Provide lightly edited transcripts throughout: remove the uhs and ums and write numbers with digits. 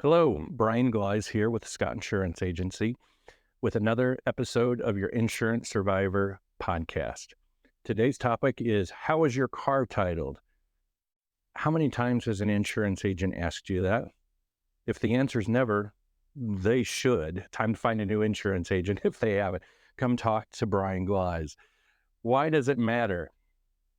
Hello, Brian Gleis here with Scott Insurance Agency with another episode of your Insurance Survivor podcast. Today's topic is, how is your car titled? How many times has an insurance agent asked you that? If the answer is never, they should. Time to find a new insurance agent if they haven't. Come talk to Brian Gleis. Why does it matter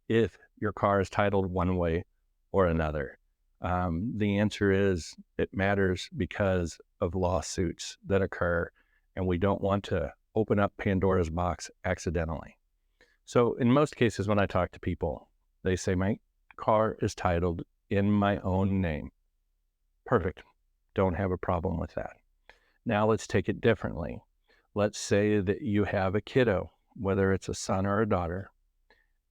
if your car is titled one way or another? The answer is it matters because of lawsuits that occur, and we don't want to open up Pandora's box accidentally. So in most cases, when I talk to people, they say, my car is titled in my own name. Perfect. Don't have a problem with that. Now let's take it differently. Let's say that you have a kiddo, whether it's a son or a daughter,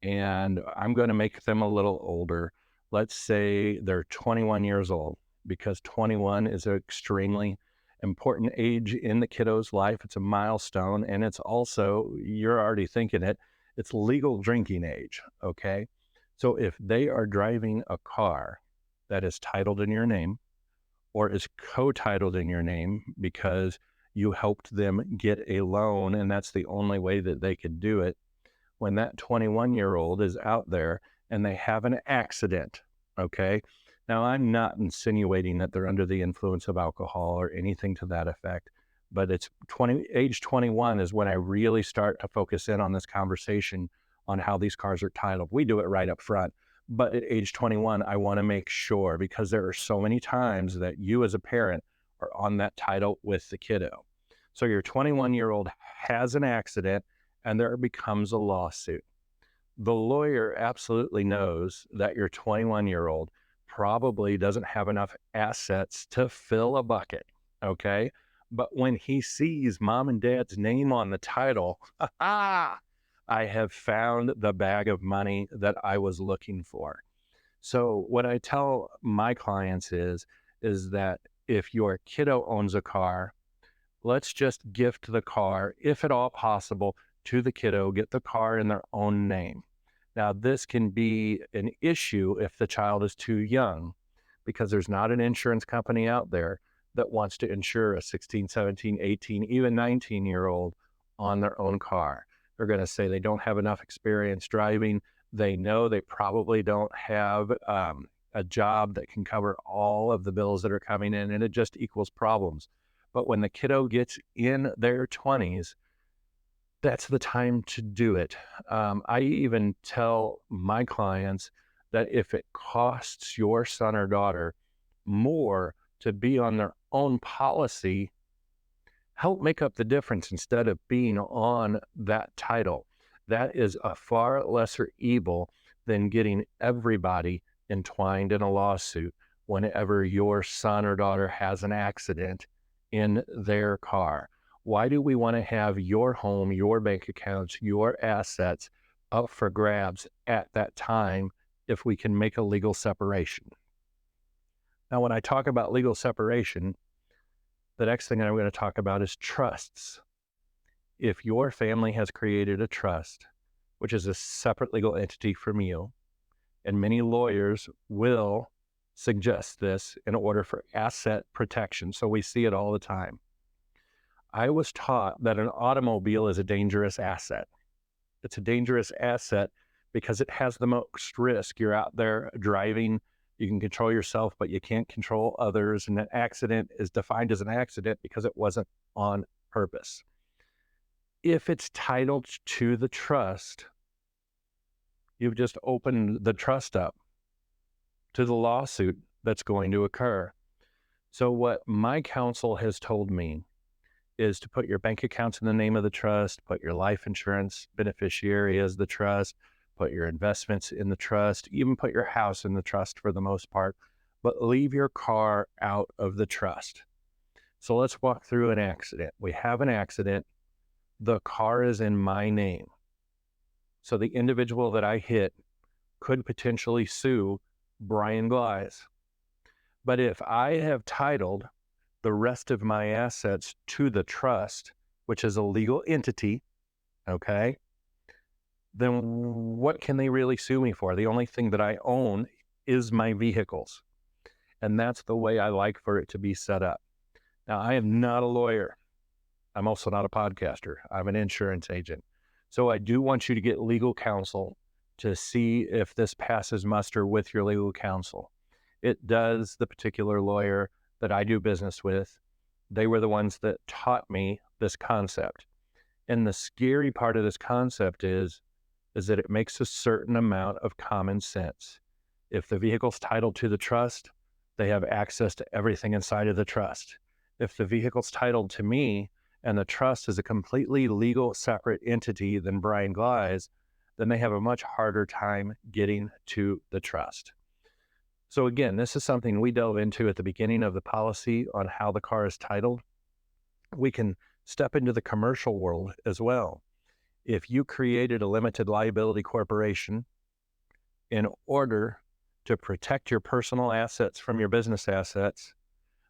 and I'm going to make them a little older. Let's say they're 21 years old, because 21 is an extremely important age in the kiddo's life. It's a milestone, and it's also, you're already thinking it, it's legal drinking age, okay? So if they are driving a car that is titled in your name or is co-titled in your name because you helped them get a loan and that's the only way that they could do it, when that 21-year-old is out there and they have an accident, okay? Now, I'm not insinuating that they're under the influence of alcohol or anything to that effect, but it's age 21 is when I really start to focus in on this conversation on how these cars are titled. We do it right up front, but at age 21, I want to make sure, because there are so many times that you as a parent are on that title with the kiddo. So your 21-year-old has an accident and there becomes a lawsuit. The lawyer absolutely knows that your 21-year-old probably doesn't have enough assets to fill a bucket, okay? But when he sees mom and dad's name on the title, I have found the bag of money that I was looking for. So what I tell my clients is that if your kiddo owns a car, let's just gift the car, if at all possible, to the kiddo, get the car in their own name. Now, this can be an issue if the child is too young, because there's not an insurance company out there that wants to insure a 16, 17, 18, even 19-year-old on their own car. They're going to say they don't have enough experience driving. They know they probably don't have a job that can cover all of the bills that are coming in, and it just equals problems. But when the kiddo gets in their 20s, that's the time to do it. I even tell my clients that if it costs your son or daughter more to be on their own policy, help make up the difference instead of being on that title. That is a far lesser evil than getting everybody entwined in a lawsuit whenever your son or daughter has an accident in their car. Why do we want to have your home, your bank accounts, your assets up for grabs at that time if we can make a legal separation? Now, when I talk about legal separation, the next thing I'm going to talk about is trusts. If your family has created a trust, which is a separate legal entity from you, and many lawyers will suggest this in order for asset protection, so we see it all the time. I was taught that an automobile is a dangerous asset. It's a dangerous asset because it has the most risk. You're out there driving, you can control yourself, but you can't control others. And an accident is defined as an accident because it wasn't on purpose. If it's titled to the trust, you've just opened the trust up to the lawsuit that's going to occur. So what my counsel has told me is to put your bank accounts in the name of the trust, put your life insurance beneficiary as the trust, put your investments in the trust, even put your house in the trust for the most part, but leave your car out of the trust. So let's walk through an accident. We have an accident. The car is in my name. So the individual that I hit could potentially sue Brian Gleis. But if I have titled the rest of my assets to the trust, which is a legal entity, okay, then what can they really sue me for? The only thing that I own is my vehicles. And that's the way I like for it to be set up. Now, I am not a lawyer. I'm also not a podcaster. I'm an insurance agent. So I do want you to get legal counsel to see if this passes muster with your legal counsel. It does. The particular lawyer that I do business with, they were the ones that taught me this concept. And the scary part of this concept is that it makes a certain amount of common sense. If the vehicle's titled to the trust, they have access to everything inside of the trust. If the vehicle's titled to me and the trust is a completely legal separate entity than Brian Gleiss, then they have a much harder time getting to the trust. So again, this is something we delve into at the beginning of the policy on how the car is titled. We can step into the commercial world as well. If you created a limited liability corporation in order to protect your personal assets from your business assets,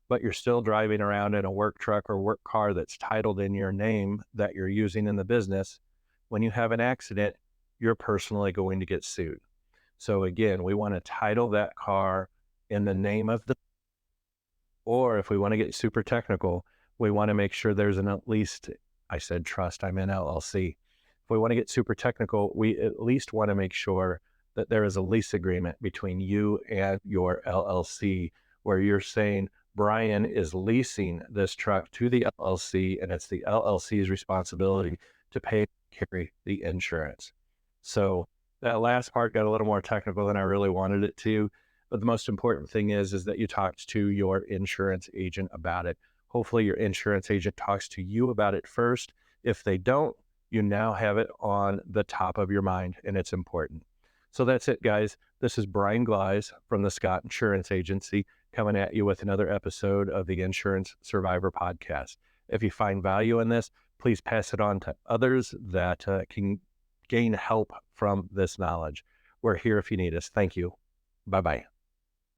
but you're still driving around in a work truck or work car that's titled in your name that you're using in the business, when you have an accident, you're personally going to get sued. So again, we want to title that car in the name of the, or if we want to get super technical, we want to make sure there's an at least, I said trust, I'm in LLC. If we want to get super technical, we at least want to make sure that there is a lease agreement between you and your LLC where you're saying Brian is leasing this truck to the LLC and it's the LLC's responsibility to pay, carry the insurance. So that last part got a little more technical than I really wanted it to, but the most important thing is that you talked to your insurance agent about it. Hopefully your insurance agent talks to you about it first. If they don't, you now have it on the top of your mind and it's important. So that's it, guys. This is Brian Gleiss from the Scott Insurance Agency coming at you with another episode of the Insurance Survivor Podcast. If you find value in this, please pass it on to others that can gain help from this knowledge. We're here if you need us. Thank you. Bye-bye.